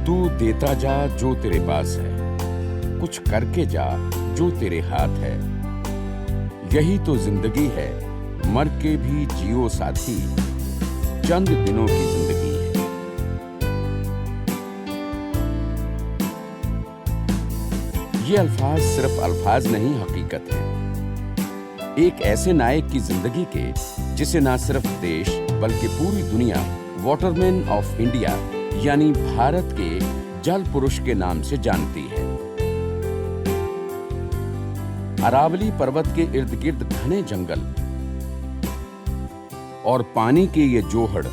तू देता जा जो तेरे पास है, कुछ करके जा जो तेरे हाथ है। यही तो जिंदगी है, मर के भी जियो साथी, चंद दिनों की जिंदगी है। ये अल्फाज सिर्फ अल्फाज नहीं, हकीकत है। एक ऐसे नायक की जिंदगी के जिसे ना सिर्फ देश बल्कि पूरी दुनिया वाटरमैन ऑफ इंडिया यानी भारत के जल पुरुष के नाम से जानती है। अरावली पर्वत के इर्द गिर्द घने जंगल और पानी के ये जोहड़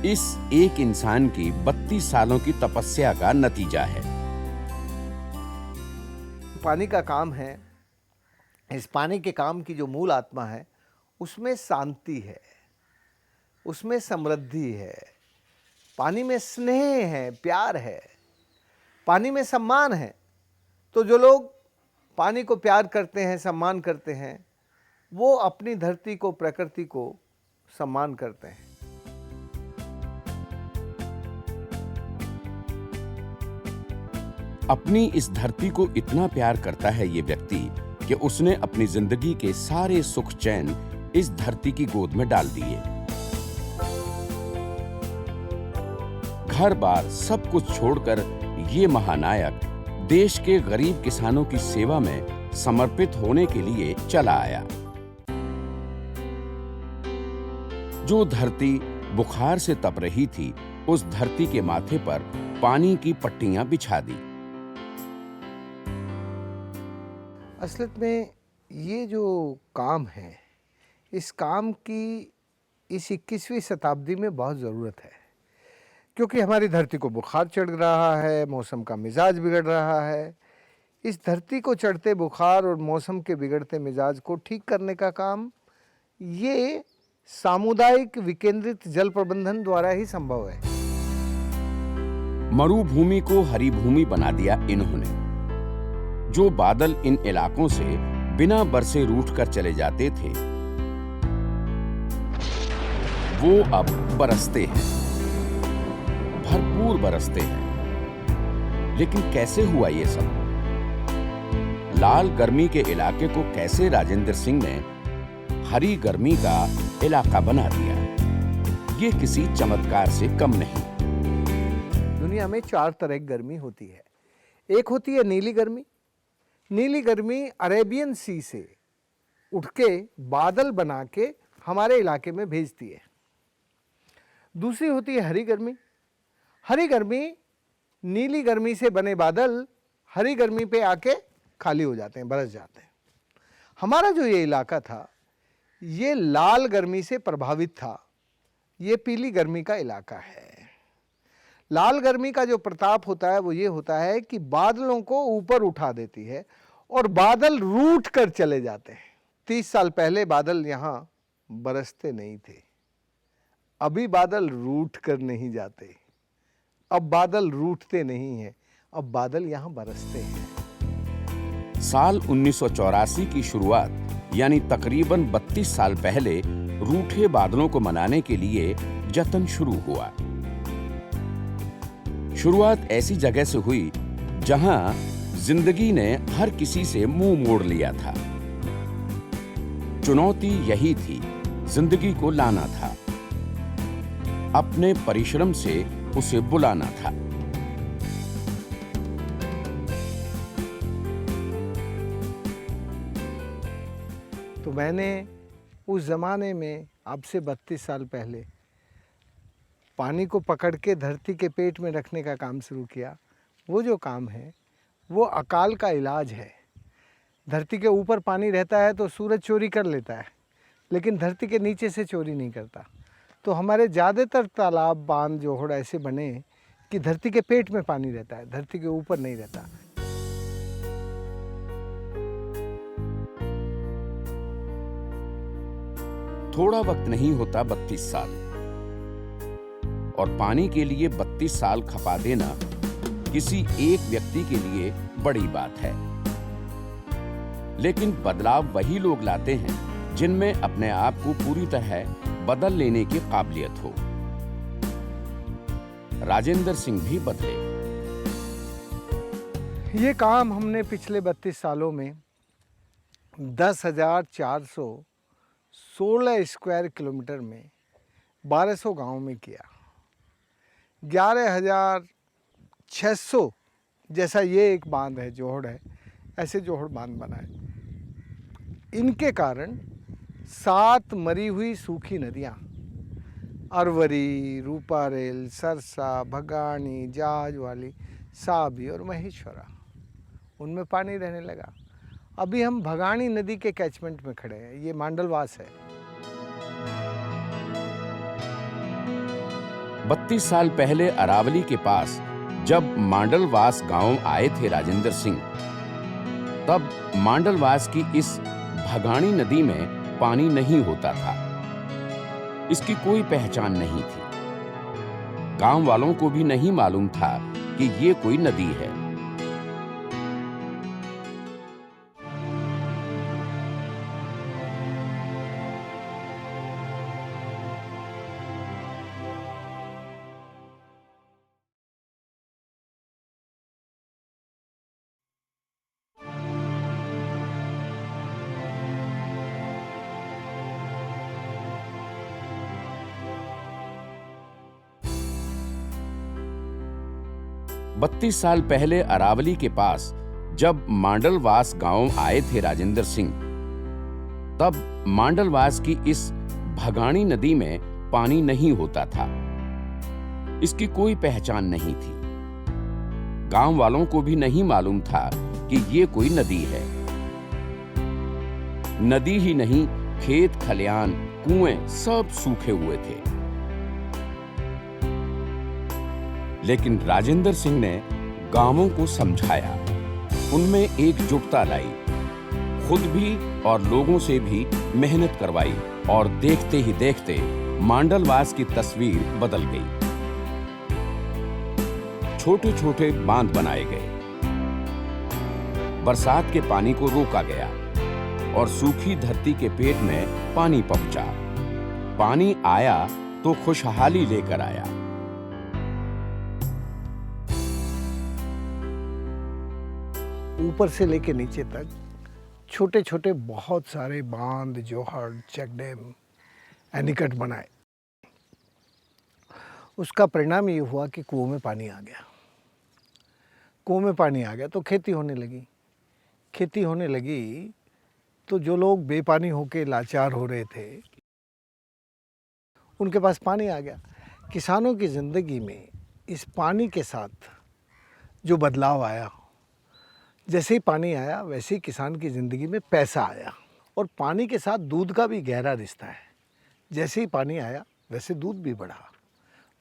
इस एक इंसान की 32 सालों की तपस्या का नतीजा है। पानी का काम है, इस पानी के काम की जो मूल आत्मा है उसमें शांति है, उसमें समृद्धि है, पानी में स्नेह है, प्यार है, पानी में सम्मान है। तो जो लोग पानी को प्यार करते हैं, सम्मान करते हैं, वो अपनी धरती को, प्रकृति को सम्मान करते हैं। अपनी इस धरती को इतना प्यार करता है ये व्यक्ति कि उसने अपनी जिंदगी के सारे सुख चैन इस धरती की गोद में डाल दिए। घर बार सब कुछ छोड़कर ये महानायक देश के गरीब किसानों की सेवा में समर्पित होने के लिए चला आया। जो धरती बुखार से तप रही थी, उस धरती के माथे पर पानी की पट्टियां बिछा दी। असलियत में ये जो काम है, इस काम की इस 21वीं शताब्दी में बहुत ज़रूरत है, क्योंकि हमारी धरती को बुखार चढ़ रहा है, मौसम का मिजाज बिगड़ रहा है। इस धरती को चढ़ते बुखार और मौसम के बिगड़ते मिजाज को ठीक करने का काम ये सामुदायिक विकेंद्रित जल प्रबंधन द्वारा ही संभव है। मरुभूमि को हरी भूमि बना दिया इन्होंने। जो बादल इन इलाकों से बिना बरसे रूठ कर चले जाते थे, वो अब बरसते हैं, भरपूर बरसते हैं। लेकिन कैसे हुआ ये सब? लाल गर्मी के इलाके को कैसे राजेंद्र सिंह ने हरी गर्मी का इलाका बना दिया? ये किसी चमत्कार से कम नहीं। दुनिया में 4 तरह की गर्मी होती है। एक होती है नीली गर्मी। नीली गर्मी अरेबियन सी से उठ के बादल बना के हमारे इलाके में भेजती है। दूसरी होती है हरी गर्मी। हरी गर्मी, नीली गर्मी से बने बादल हरी गर्मी पे आके खाली हो जाते हैं, बरस जाते हैं। हमारा जो ये इलाका था, ये लाल गर्मी से प्रभावित था। ये पीली गर्मी का इलाका है। लाल गर्मी का जो प्रताप होता है वो ये होता है कि बादलों को ऊपर उठा देती है और बादल रूठ कर चले जाते हैं। 30 साल पहले बादल यहाँ बरसते नहीं थे। अभी बादल रूठ कर नहीं जाते, अब बादल रूठते नहीं हैं, अब बादल यहाँ बरसते हैं। साल 1984 की शुरुआत यानी तकरीबन 32 साल पहले रूठे बादलों को मनाने के लिए जतन शुरू हुआ। शुरुआत ऐसी जगह से हुई जहां जिंदगी ने हर किसी से मुंह मोड़ लिया था। चुनौती यही थी, जिंदगी को लाना था, अपने परिश्रम से उसे बुलाना था। तो मैंने उस ज़माने में, अब से 32 साल पहले, पानी को पकड़ के धरती के पेट में रखने का काम शुरू किया। वो जो काम है वो अकाल का इलाज है। धरती के ऊपर पानी रहता है तो सूरज चोरी कर लेता है, लेकिन धरती के नीचे से चोरी नहीं करता। तो हमारे ज़्यादातर तालाब, बांध, जोहड़ ऐसे बने कि धरती के पेट में पानी रहता है, धरती के ऊपर नहीं रहता। थोड़ा वक्त नहीं होता 32 साल, और पानी के लिए 32 साल खपा देना किसी एक व्यक्ति के लिए बड़ी बात है। लेकिन बदलाव वही लोग लाते हैं जिनमें अपने आप को पूरी तरह बदल लेने की काबिलियत हो। राजेंद्र सिंह भी बदले। ये काम हमने पिछले 32 सालों में 10,416 स्क्वायर किलोमीटर में 1200 गांव में किया। 11,600 जैसा ये एक बांध है, जोहड़ है, ऐसे जोहड़ बांध बनाए। इनके कारण 7 मरी हुई सूखी नदियाँ अरवरी, रूपारेल, सरसा, भगानी, जहाजवाली, साबी और महेश्वरा, उनमें पानी रहने लगा। अभी हम भगानी नदी के कैचमेंट में खड़े हैं। ये मांडलवास है। 32 साल पहले अरावली के पास जब मांडलवास गांव आए थे राजेंद्र सिंह, तब मांडलवास की इस भगानी नदी में पानी नहीं होता था। इसकी कोई पहचान नहीं थी। गांव वालों को भी नहीं मालूम था कि ये कोई नदी है। बत्तीस साल पहले अरावली के पास जब मांडलवास गांव आए थे राजेंद्र सिंह, तब मांडलवास की इस भगानी नदी में पानी नहीं होता था। इसकी कोई पहचान नहीं थी। गांव वालों को भी नहीं मालूम था कि ये कोई नदी है। नदी ही नहीं, खेत खलियान, कुएं सब सूखे हुए थे। लेकिन राजेंद्र सिंह ने गांवों को समझाया, उनमें एकजुटता लाई, खुद भी और लोगों से भी मेहनत करवाई और देखते ही देखते मांडलवास की तस्वीर बदल गई। छोटे छोटे बांध बनाए गए, बरसात के पानी को रोका गया और सूखी धरती के पेट में पानी पहुंचा। पानी आया तो खुशहाली लेकर आया। ऊपर से लेके नीचे तक छोटे छोटे बहुत सारे बांध, जोहड़, चेक डैम, एनीकट बनाए। उसका परिणाम ये हुआ कि कुओं में पानी आ गया। कुओं में पानी आ गया तो खेती होने लगी। खेती होने लगी तो जो लोग बेपानी होके लाचार हो रहे थे, उनके पास पानी आ गया। किसानों की ज़िंदगी में इस पानी के साथ जो बदलाव आया, जैसे ही पानी आया वैसे ही किसान की ज़िंदगी में पैसा आया। और पानी के साथ दूध का भी गहरा रिश्ता है। जैसे ही पानी आया वैसे दूध भी बढ़ा,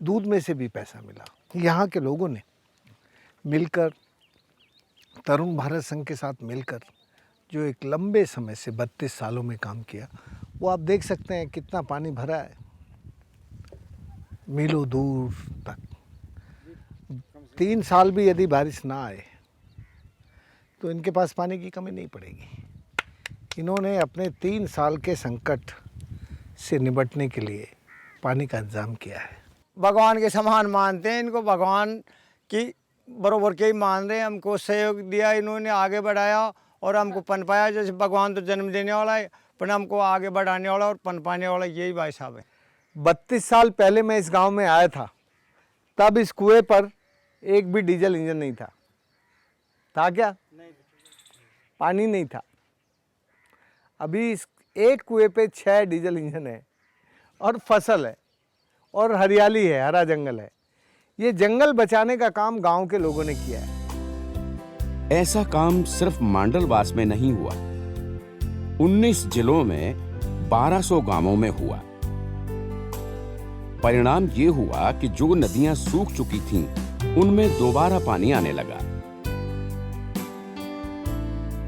दूध में से भी पैसा मिला। यहाँ के लोगों ने मिलकर, तरुण भारत संघ के साथ मिलकर जो एक लंबे समय से 32 सालों में काम किया, वो आप देख सकते हैं कितना पानी भरा है, मीलों दूर तक। 3 साल भी यदि बारिश ना आए तो इनके पास पानी की कमी नहीं पड़ेगी। इन्होंने अपने 3 साल के संकट से निपटने के लिए पानी का इंतजाम किया है। भगवान के समान मानते हैं इनको, भगवान की बरोबर के ही मान रहे हैं। हमको सहयोग दिया इन्होंने, आगे बढ़ाया और हमको पनपाया। जैसे भगवान तो जन्म देने वाला है, पर हमको आगे बढ़ाने वाला और पनपाने वाला यही भाई साहब है। 32 साल पहले मैं इस गांव में आया था, तब इस कुएं पर एक भी डीजल इंजन नहीं था। था क्या? नहीं, पानी नहीं था। अभी इस एक कुएं पे 6 डीजल इंजन है और फसल है और हरियाली है, हरा जंगल है। ये जंगल बचाने का काम गांव के लोगों ने किया है। ऐसा काम सिर्फ मांडलवास में नहीं हुआ, 19 जिलों में 1200 गांवों में हुआ। परिणाम ये हुआ कि जो नदियां सूख चुकी थीं, उनमें दोबारा पानी आने लगा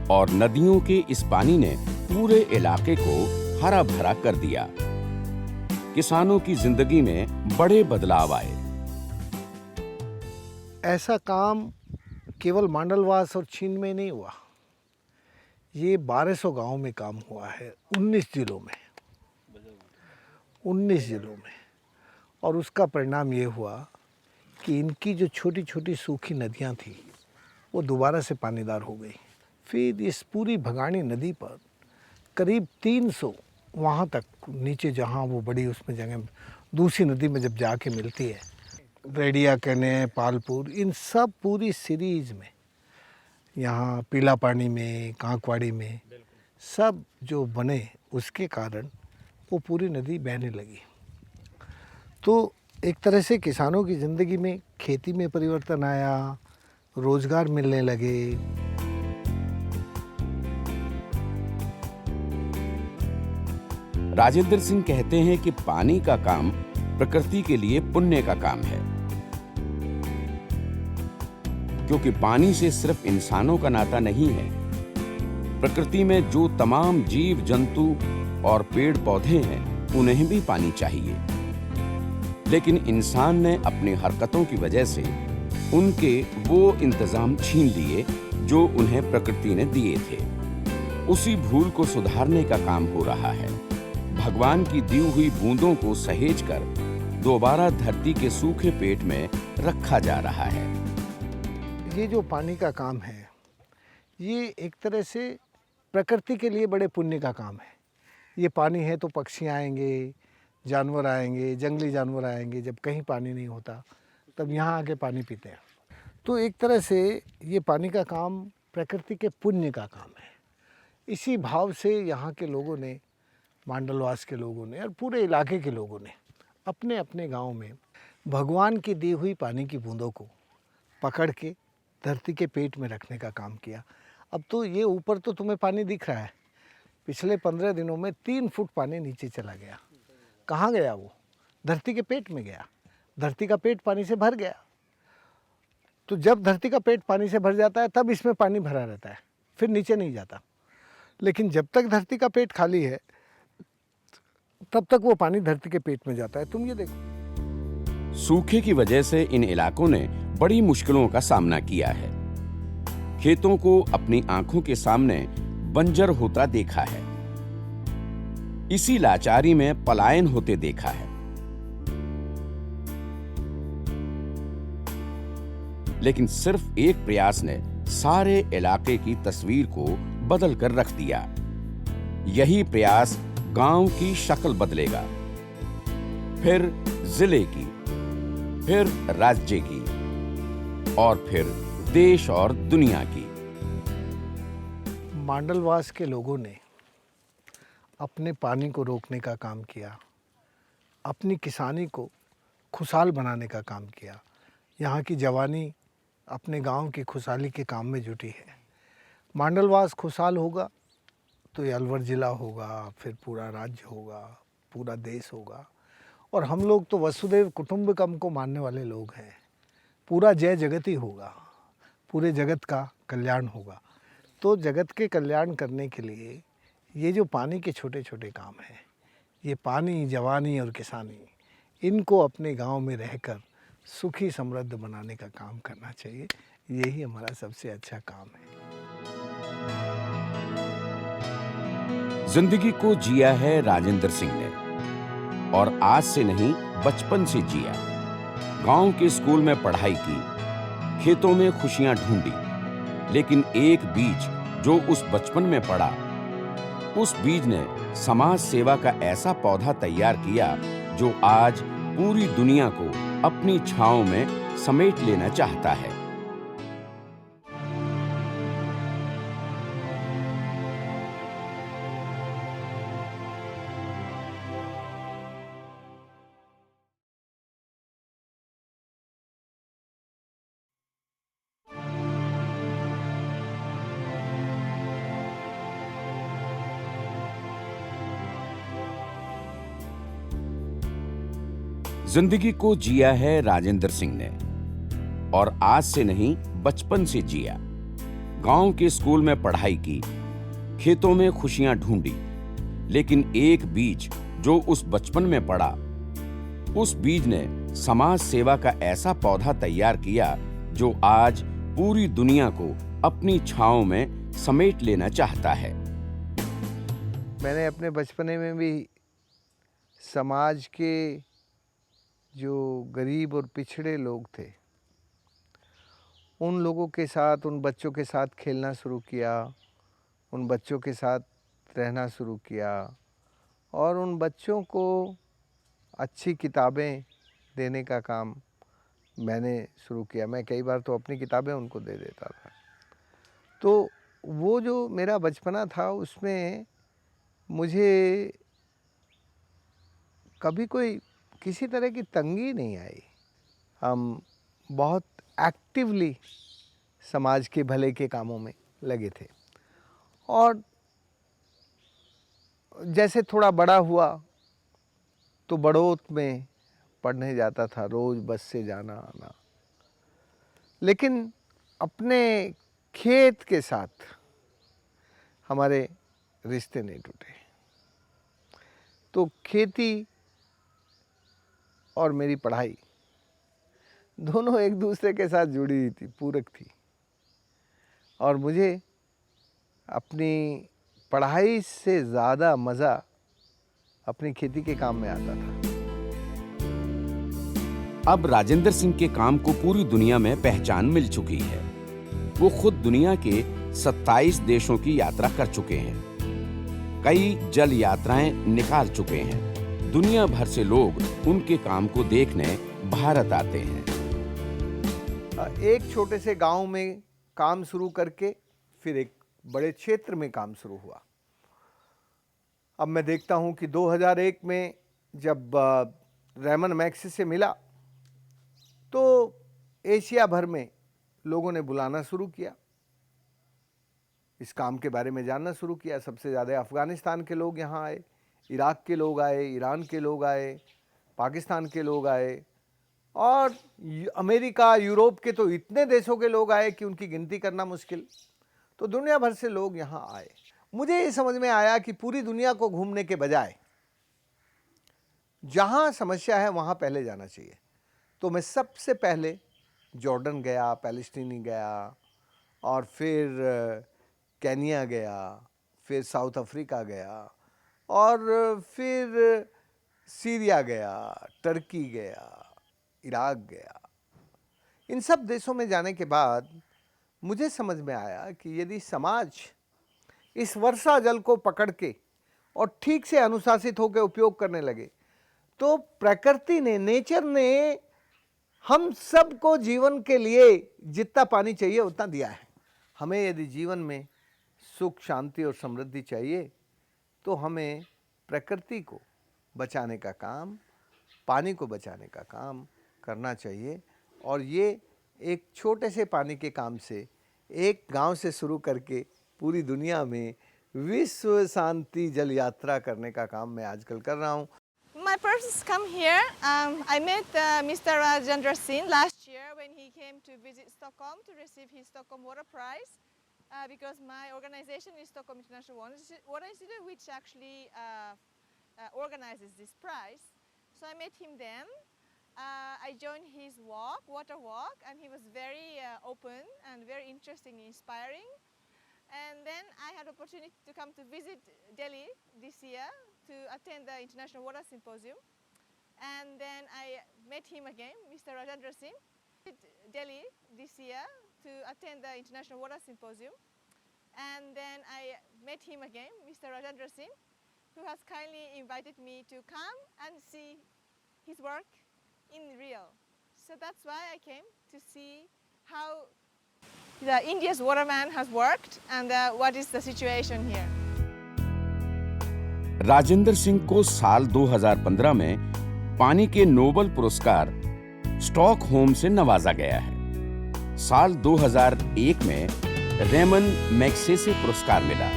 और नदियों के इस पानी ने पूरे इलाके को हरा भरा कर दिया। किसानों की जिंदगी में बड़े बदलाव आए। ऐसा काम केवल मांडलवास और छीन में नहीं हुआ, ये 1200 गांव में काम हुआ है, 19 जिलों में, 19 जिलों में। और उसका परिणाम ये हुआ कि इनकी जो छोटी छोटी सूखी नदियाँ थी वो दोबारा से पानीदार हो गई। फिर इस पूरी भगानी नदी पर करीब 300 वहाँ तक नीचे जहाँ वो बड़ी उसमें जगह दूसरी नदी में जब जाके मिलती है, रेडिया कने पालपुर, इन सब पूरी सीरीज में, यहाँ पीला पानी में, कांकवाड़ी में, सब जो बने उसके कारण वो पूरी नदी बहने लगी। तो एक तरह से किसानों की ज़िंदगी में खेती में परिवर्तन आया, रोज़गार मिलने लगे। राजेंद्र सिंह कहते हैं कि पानी का काम प्रकृति के लिए पुण्य का काम है, क्योंकि पानी से सिर्फ इंसानों का नाता नहीं है। प्रकृति में जो तमाम जीव जंतु और पेड़ पौधे हैं उन्हें भी पानी चाहिए, लेकिन इंसान ने अपनी हरकतों की वजह से उनके वो इंतजाम छीन लिए जो उन्हें प्रकृति ने दिए थे। उसी भूल को सुधारने का काम हो रहा है। भगवान की दी हुई बूंदों को सहेजकर दोबारा धरती के सूखे पेट में रखा जा रहा है। ये जो पानी का काम है, ये एक तरह से प्रकृति के लिए बड़े पुण्य का काम है। ये पानी है तो पक्षी आएंगे, जानवर आएंगे, जंगली जानवर आएंगे। जब कहीं पानी नहीं होता तब यहाँ आके पानी पीते हैं। तो एक तरह से ये पानी का काम प्रकृति के पुण्य का काम है। इसी भाव से यहाँ के लोगों ने, मांडलवास के लोगों ने और पूरे इलाके के लोगों ने अपने अपने गांव में भगवान की दी हुई पानी की बूंदों को पकड़ के धरती के पेट में रखने का काम किया। अब तो ये ऊपर तो तुम्हें पानी दिख रहा है, पिछले 15 दिनों में 3 फुट पानी नीचे चला गया। कहाँ गया वो? धरती के पेट में गया। धरती का पेट पानी से भर गया। तो जब धरती का पेट पानी से भर जाता है तब इसमें पानी भरा रहता है, फिर नीचे नहीं जाता। लेकिन जब तक धरती का पेट खाली है तब तक वो पानी धरती के पेट में जाता है। तुम ये देखो, सूखे की वजह से इन इलाकों ने बड़ी मुश्किलों का सामना किया है। खेतों को अपनी आंखों के सामने बंजर होता देखा है। इसी लाचारी में पलायन होते देखा है। लेकिन सिर्फ एक प्रयास ने सारे इलाके की तस्वीर को बदल कर रख दिया। यही प्रयास गांव की शक्ल बदलेगा, फिर जिले की, फिर राज्य की और फिर देश और दुनिया की। मांडलवास के लोगों ने अपने पानी को रोकने का काम किया, अपनी किसानी को खुशहाल बनाने का काम किया। यहाँ की जवानी अपने गांव की खुशहाली के काम में जुटी है। मांडलवास खुशहाल होगा तो ये अलवर ज़िला होगा, फिर पूरा राज्य होगा, पूरा देश होगा। और हम लोग तो वसुदेव कुटुंबकम को मानने वाले लोग हैं। पूरा जय जगत ही होगा, पूरे जगत का कल्याण होगा। तो जगत के कल्याण करने के लिए ये जो पानी के छोटे छोटे काम हैं, ये पानी, जवानी और किसानी, इनको अपने गांव में रहकर सुखी समृद्ध बनाने का काम करना चाहिए। यही हमारा सबसे अच्छा काम है। जिंदगी को जिया है राजेंद्र सिंह ने, और आज से नहीं बचपन से जिया। गांव के स्कूल में पढ़ाई की, खेतों में खुशियां ढूंढी, लेकिन एक बीज जो उस बचपन में पड़ा, उस बीज ने समाज सेवा का ऐसा पौधा तैयार किया जो आज पूरी दुनिया को अपनी छांव में समेट लेना चाहता है। जिंदगी को जिया है राजेंद्र सिंह ने, और आज से नहीं बचपन से जिया। गांव के स्कूल में पढ़ाई की, खेतों में खुशियां ढूंढी, लेकिन एक बीज जो उस बचपन में पड़ा, उस बीज ने समाज सेवा का ऐसा पौधा तैयार किया जो आज पूरी दुनिया को अपनी छांव में समेट लेना चाहता है। मैंने अपने बचपने में भी समाज के जो गरीब और पिछड़े लोग थे, उन लोगों के साथ, उन बच्चों के साथ खेलना शुरू किया, उन बच्चों के साथ रहना शुरू किया और उन बच्चों को अच्छी किताबें देने का काम मैंने शुरू किया। मैं कई बार तो अपनी किताबें उनको दे देता था। तो वो जो मेरा बचपना था उसमें मुझे कभी कोई किसी तरह की तंगी नहीं आई। हम बहुत एक्टिवली समाज के भले के कामों में लगे थे और जैसे थोड़ा बड़ा हुआ तो बड़ौत में पढ़ने जाता था, रोज़ बस से जाना आना। लेकिन अपने खेत के साथ हमारे रिश्ते नहीं टूटे। तो खेती और मेरी पढ़ाई दोनों एक दूसरे के साथ जुड़ी हुई थी, पूरक थी और मुझे अपनी पढ़ाई से ज़्यादा मज़ा अपनी खेती के काम में आता था। अब राजेंद्र सिंह के काम को पूरी दुनिया में पहचान मिल चुकी है। वो खुद दुनिया के 27 देशों की यात्रा कर चुके हैं, कई जल यात्राएं निकाल चुके हैं। दुनिया भर से लोग उनके काम को देखने भारत आते हैं। एक छोटे से गांव में काम शुरू करके फिर एक बड़े क्षेत्र में काम शुरू हुआ। अब मैं देखता हूं कि 2001 में जब रेमन मैग्सेसे से मिला तो एशिया भर में लोगों ने बुलाना शुरू किया, इस काम के बारे में जानना शुरू किया। सबसे ज़्यादा अफ़गानिस्तान के लोग यहाँ आए, इराक के लोग आए, ईरान के लोग आए, पाकिस्तान के लोग आए और अमेरिका, यूरोप के तो इतने देशों के लोग आए कि उनकी गिनती करना मुश्किल। तो दुनिया भर से लोग यहाँ आए। मुझे ये समझ में आया कि पूरी दुनिया को घूमने के बजाय जहाँ समस्या है वहाँ पहले जाना चाहिए। तो मैं सबसे पहले जॉर्डन गया, पैलेस्टीनी गया और फिर केनिया गया, फिर साउथ अफ्रीका गया और फिर सीरिया गया, टर्की गया, इराक गया। इन सब देशों में जाने के बाद मुझे समझ में आया कि यदि समाज इस वर्षा जल को पकड़ के और ठीक से अनुशासित होकर उपयोग करने लगे तो प्रकृति ने, नेचर ने हम सबको जीवन के लिए जितना पानी चाहिए उतना दिया है। हमें यदि जीवन में सुख, शांति और समृद्धि चाहिए तो हमें प्रकृति को बचाने का काम, पानी को बचाने का काम करना चाहिए। और ये एक छोटे से पानी के काम से, एक गांव से शुरू करके पूरी दुनिया में विश्व शांति जल यात्रा करने का काम मैं आजकल कर रहा हूँ। My first come here. I met Mr. Rajendra Singh last year when he came to visit Stockholm to receive his Stockholm Water Prize, because my organization is Stockholm International Water Institute, which actually organizes this prize. So I met him then. I joined his water walk, and he was very open and very interesting and inspiring. And then I had opportunity to come to visit Delhi this year to attend the International Water Symposium. And then I met him again, Mr. Rajendra Singh, Delhi this year to attend the International Water Symposium. And then I met him again, Mr. Rajendra Singh, who has kindly invited me to come and see his work in real. So that's why I came to see how the India's waterman has worked and what is the situation here. Rajendra Singh को साल 2015 में पानी के Nobel पुरस्कार Stockholm से नवाजा गया है। साल 2001 में रेमन मैग्सेसे पुरस्कार मिला।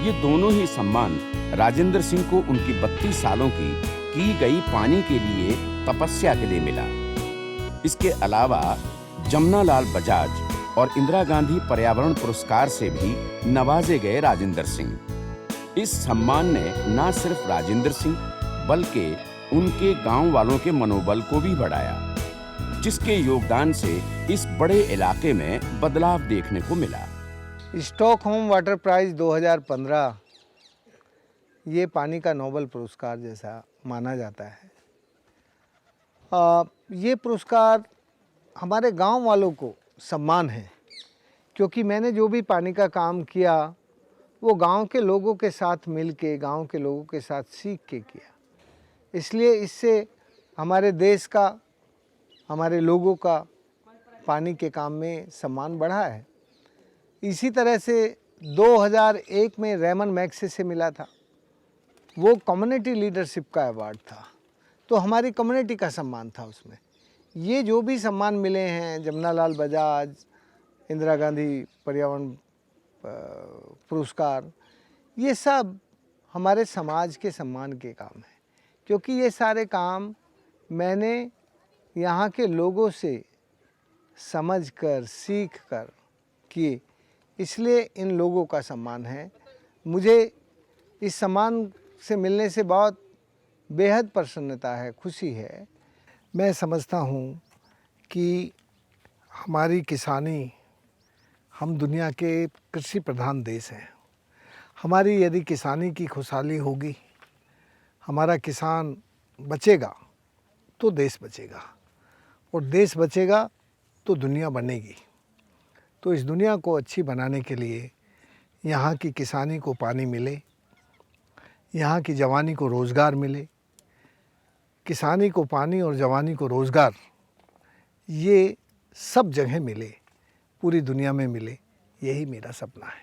ये दोनों ही सम्मान राजेंद्र सिंह को उनकी 32 सालों की गई पानी के लिए तपस्या के लिए मिला। इसके अलावा जमनालाल बजाज और इंदिरा गांधी पर्यावरण पुरस्कार से भी नवाजे गए राजेंद्र सिंह। इस सम्मान ने न सिर्फ राजेंद्र सिंह बल्कि उनके गांव वालों के मनोबल को भी बढ़ाया, जिसके योगदान से इस बड़े इलाके में बदलाव देखने को मिला। स्टॉकहोम वाटर प्राइज 2015 ये पानी का नोबेल पुरस्कार जैसा माना जाता है। ये पुरस्कार हमारे गांव वालों को सम्मान है, क्योंकि मैंने जो भी पानी का काम किया वो गांव के लोगों के साथ मिल के, गाँव के लोगों के साथ सीख के किया। इसलिए इससे हमारे देश का, हमारे लोगों का पानी के काम में सम्मान बढ़ा है। इसी तरह से 2001 में रेमन मैग्सेसे से मिला था, वो कम्युनिटी लीडरशिप का अवार्ड था, तो हमारी कम्युनिटी का सम्मान था उसमें। ये जो भी सम्मान मिले हैं, जमनालाल बजाज, इंदिरा गांधी पर्यावरण पुरस्कार, ये सब हमारे समाज के सम्मान के काम हैं, क्योंकि ये सारे काम मैंने यहाँ के लोगों से समझकर, सीखकर किए, इसलिए इन लोगों का सम्मान है। मुझे इस सम्मान से मिलने से बहुत बेहद प्रसन्नता है, खुशी है। मैं समझता हूँ कि हमारी किसानी, हम दुनिया के कृषि प्रधान देश हैं। हमारी यदि किसानी की खुशहाली होगी, हमारा किसान बचेगा तो देश बचेगा, और देश बचेगा तो दुनिया बनेगी। तो इस दुनिया को अच्छी बनाने के लिए यहाँ की किसानी को पानी मिले, यहाँ की जवानी को रोज़गार मिले, किसानी को पानी और जवानी को रोज़गार, ये सब जगह मिले, पूरी दुनिया में मिले, यही मेरा सपना है।